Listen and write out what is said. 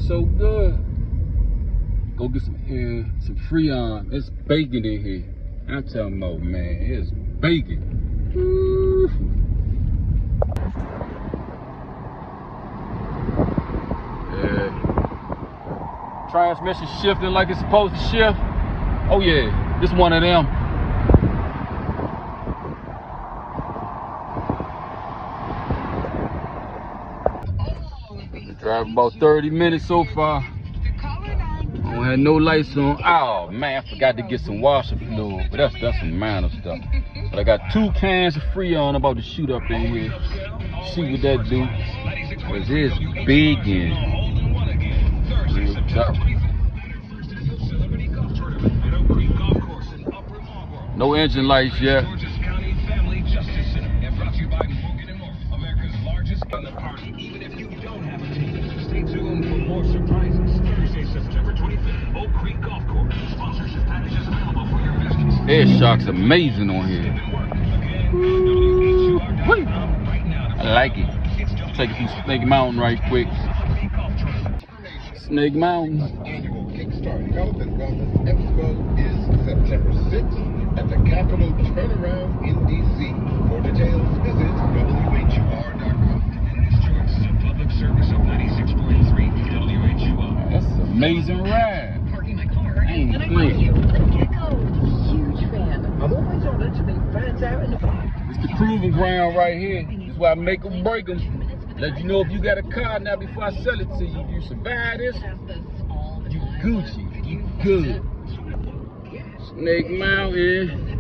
so good. Go get some air, some Freon. It's bacon in here. I'm telling you, man, it's bacon. Woo. Yeah. Transmission shifting like it's supposed to shift. Oh yeah, this one of them. Drive about 30 minutes so far. I don't have no lights on. Oh man, I forgot to get some washer fluid, but that's some minor stuff. But I got 2 cans of Freon I'm about to shoot up in here. See what that do. Cause it's big in. No engine lights yet. Air shock's amazing on here. Woo. I like it. Take it through Snake Mountain right quick. Snake Mountain. Annual Kickstart Health and Wellness Expo is September 6th at the Capitol Turnaround in DC. For details, visit WHUR.com. This is a public service of 96.3 WHUR. That's an amazing ride. Parking my car, and I good. find you, the Gecko. Huge fan. I'm always honored to make friends out in the park. It's the proving ground right here. This is why I make them break them. Let you know if you got a car now before I sell it to you. You survive this, you Gucci, you good. Snake Mountain.